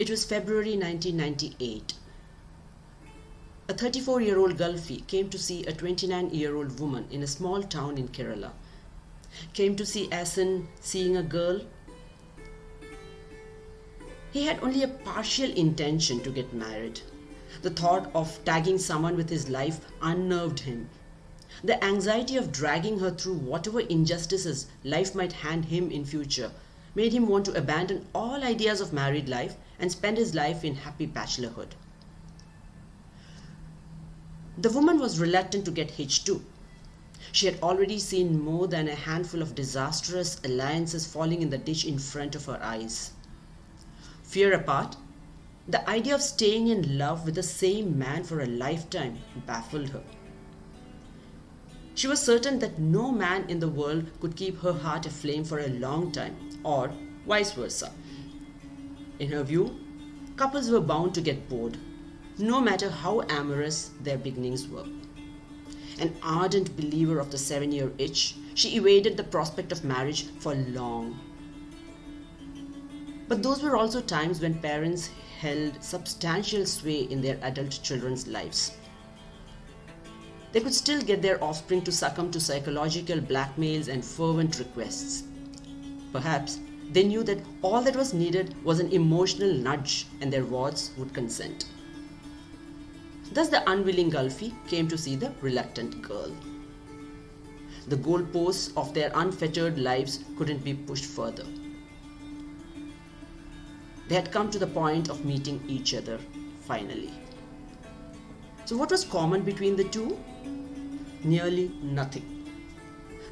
It was February 1998. A 34-year-old Gulfi came to see a 29-year-old woman in a small town in Kerala. Came to see as in seeing a girl. He had only a partial intention to get married. The thought of tagging someone with his life unnerved him. The anxiety of dragging her through whatever injustices life might hand him in future made him want to abandon all ideas of married life and spend his life in happy bachelorhood. The woman was reluctant to get hitched too. She had already seen more than a handful of disastrous alliances falling in the ditch in front of her eyes. Fear apart, the idea of staying in love with the same man for a lifetime baffled her. She was certain that no man in the world could keep her heart aflame for a long time, or vice versa. In her view, couples were bound to get bored, no matter how amorous their beginnings were. An ardent believer of the 7-year itch, she evaded the prospect of marriage for long. But those were also times when parents held substantial sway in their adult children's lives. They could still get their offspring to succumb to psychological blackmails and fervent requests. Perhaps they knew that all that was needed was an emotional nudge and their wards would consent. Thus the unwilling Gulfi came to see the reluctant girl. The goalposts of their unfettered lives couldn't be pushed further. They had come to the point of meeting each other, finally. So what was common between the two? Nearly nothing.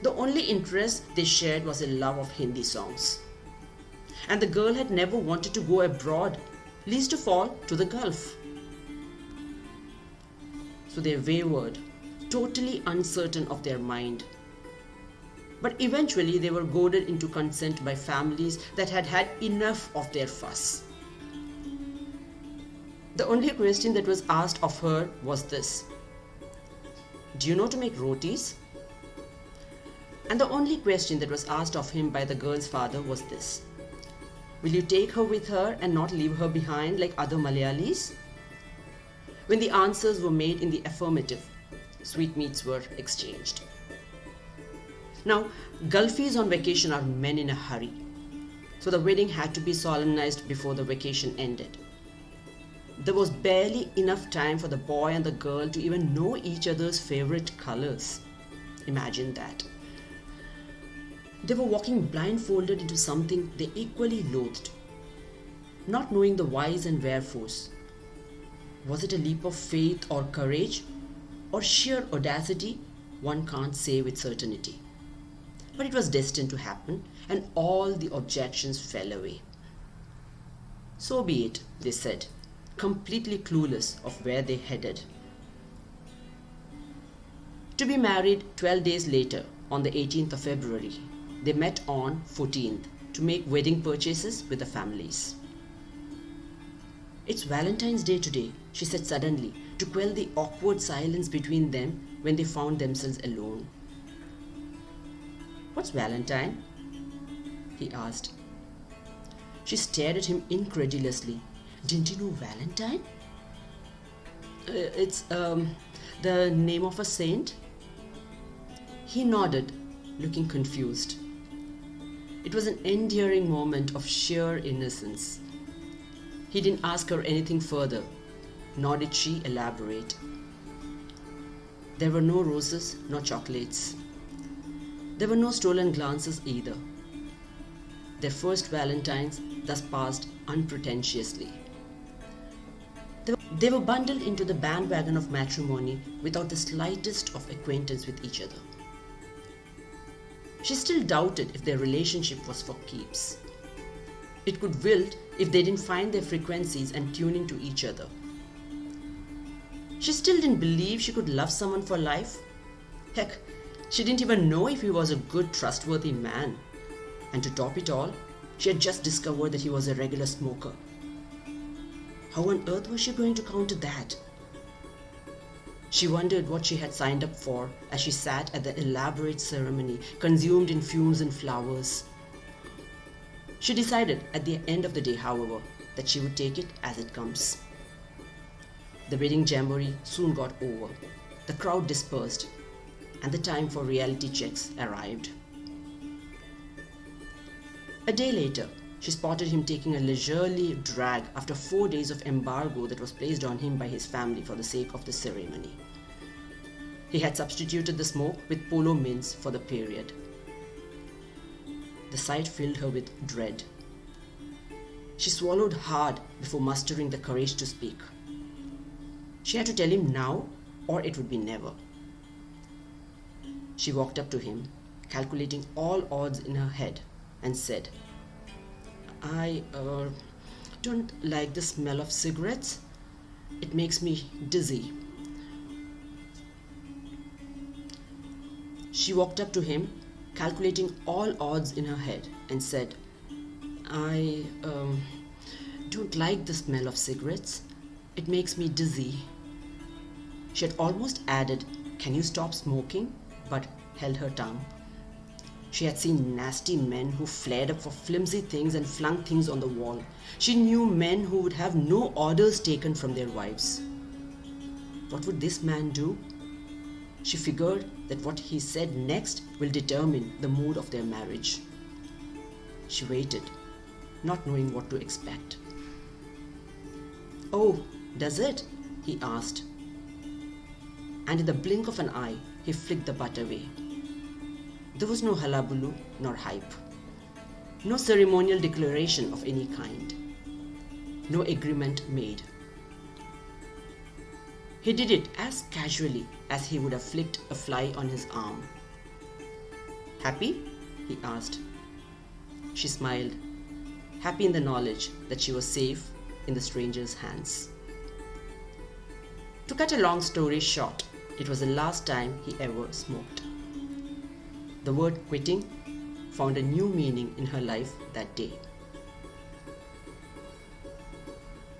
The only interest they shared was a love of Hindi songs. And the girl had never wanted to go abroad, least of all to the Gulf. So they wavered, totally uncertain of their mind. But eventually they were goaded into consent by families that had had enough of their fuss. The only question that was asked of her was this: "Do you know to make rotis?" And the only question that was asked of him by the girl's father was this: "Will you take her with her and not leave her behind like other Malayalis?" When the answers were made in the affirmative, sweetmeats were exchanged. Now, Gulfis on vacation are men in a hurry, so the wedding had to be solemnized before the vacation ended. There was barely enough time for the boy and the girl to even know each other's favorite colors. Imagine that. They were walking blindfolded into something they equally loathed, not knowing the whys and wherefores. Was it a leap of faith or courage, or sheer audacity? One can't say with certainty. But it was destined to happen, and all the objections fell away. So be it, they said, completely clueless of where they headed. To be married 12 days later, on the 18th of February, they met on 14th to make wedding purchases with the families. "It's Valentine's Day today," she said suddenly, to quell the awkward silence between them when they found themselves alone. "What's Valentine?" he asked. She stared at him incredulously. "Didn't you know Valentine?" It's the name of a saint." He nodded, looking confused. It was an endearing moment of sheer innocence. He didn't ask her anything further, nor did she elaborate. There were no roses, no chocolates. There were no stolen glances either. Their first Valentines thus passed unpretentiously. They were bundled into the bandwagon of matrimony without the slightest of acquaintance with each other. She still doubted if their relationship was for keeps. It could wilt if they didn't find their frequencies and tune into each other. She still didn't believe she could love someone for life. Heck, she didn't even know if he was a good, trustworthy man. And to top it all, she had just discovered that he was a regular smoker. How on earth was she going to counter that? She wondered what she had signed up for as she sat at the elaborate ceremony, consumed in fumes and flowers. She decided at the end of the day, however, that she would take it as it comes. The wedding jamboree soon got over. The crowd dispersed, and the time for reality checks arrived. A day later, she spotted him taking a leisurely drag after 4 days of embargo that was placed on him by his family for the sake of the ceremony. He had substituted the smoke with polo mints for the period. The sight filled her with dread. She swallowed hard before mustering the courage to speak. She had to tell him now, or it would be never. She walked up to him, calculating all odds in her head, and said, I don't like the smell of cigarettes. It makes me dizzy. She walked up to him, calculating all odds in her head, and said, I don't like the smell of cigarettes. It makes me dizzy. She had almost added, Can you stop smoking? But held her tongue. She had seen nasty men who flared up for flimsy things and flung things on the wall. She knew men who would have no orders taken from their wives. What would this man do? She figured that what he said next will determine the mood of their marriage. She waited, not knowing what to expect. Oh, does it? He asked. And in the blink of an eye, he flicked the butt away. There was no hullabaloo nor hype. No ceremonial declaration of any kind. No agreement made. He did it as casually as he would have flicked a fly on his arm. Happy? He asked. She smiled, happy in the knowledge that she was safe in the stranger's hands. To cut a long story short, it was the last time he ever smoked. The word quitting found a new meaning in her life that day.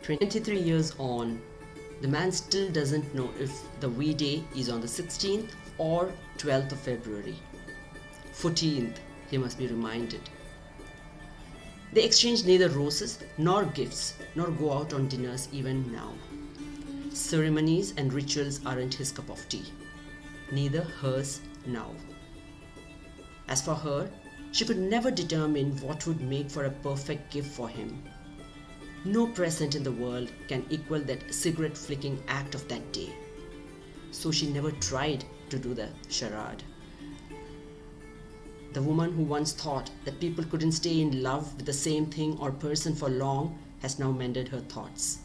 23 years on, the man still doesn't know if the V-Day is on the 16th or 12th of February. 14th, he must be reminded. They exchange neither roses nor gifts, nor go out on dinners even now. Ceremonies and rituals aren't his cup of tea. Neither hers now. As for her, she could never determine what would make for a perfect gift for him. No present in the world can equal that cigarette flicking act of that day. So she never tried to do the charade. The woman who once thought that people couldn't stay in love with the same thing or person for long has now mended her thoughts.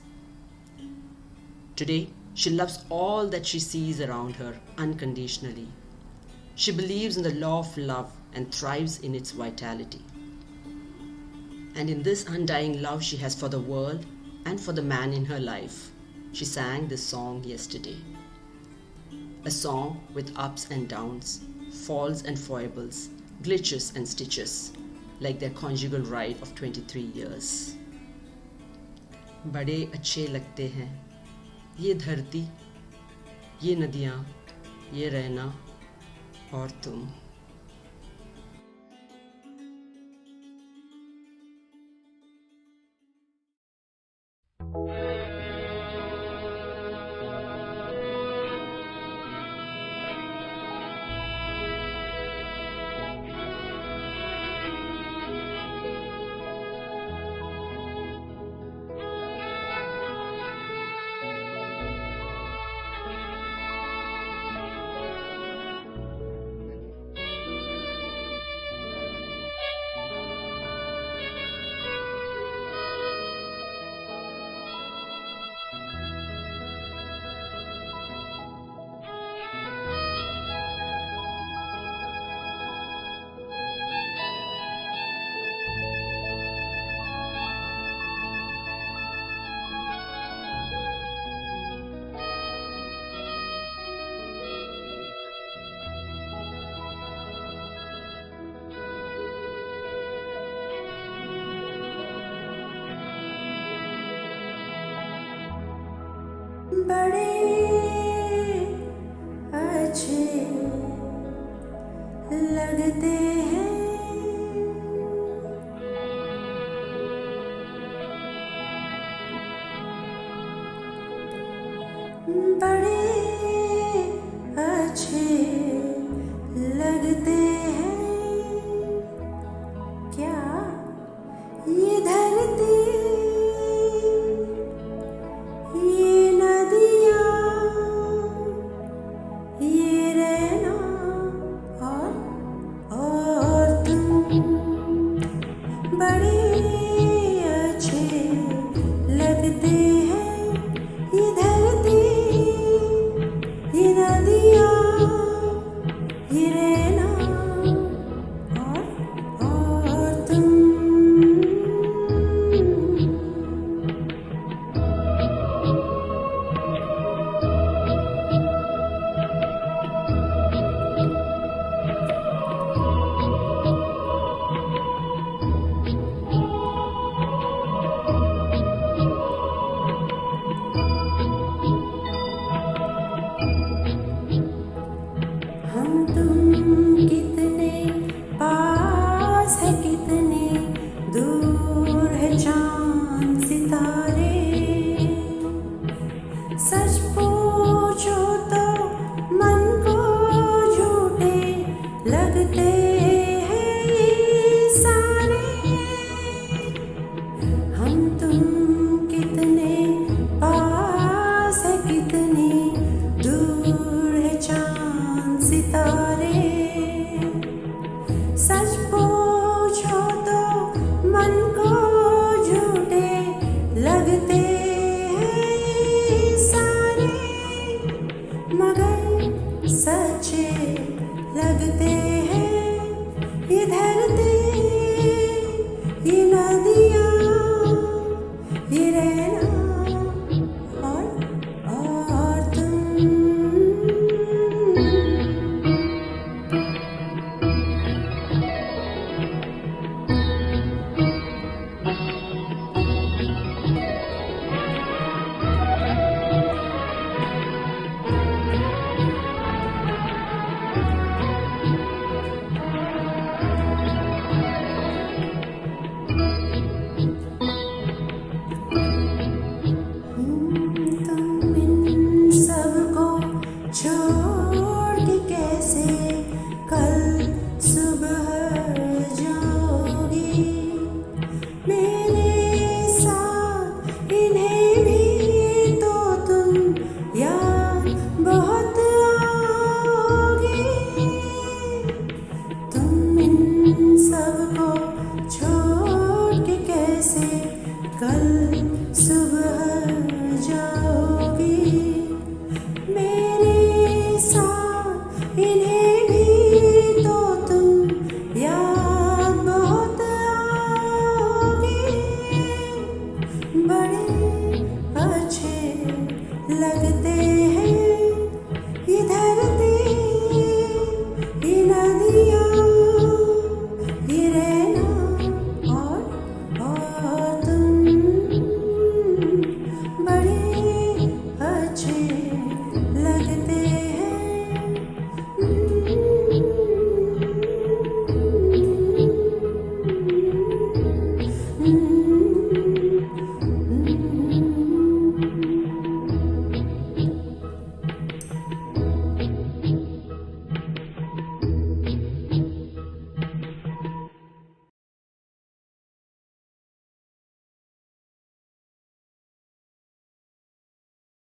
Today, she loves all that she sees around her unconditionally. She believes in the law of love and thrives in its vitality. And in this undying love she has for the world and for the man in her life, she sang this song yesterday. A song with ups and downs, falls and foibles, glitches and stitches, like their conjugal ride of 23 years. बड़े अच्छे लगते हैं ये धरती, ये नदियाँ, ये रहना और तुम. बड़े अच्छे लगते हैं बड़े अच्छे लगते हैं क्या ये धरती, ये नदियाँ, ये रहना और तुम बड़े अच्छे लगते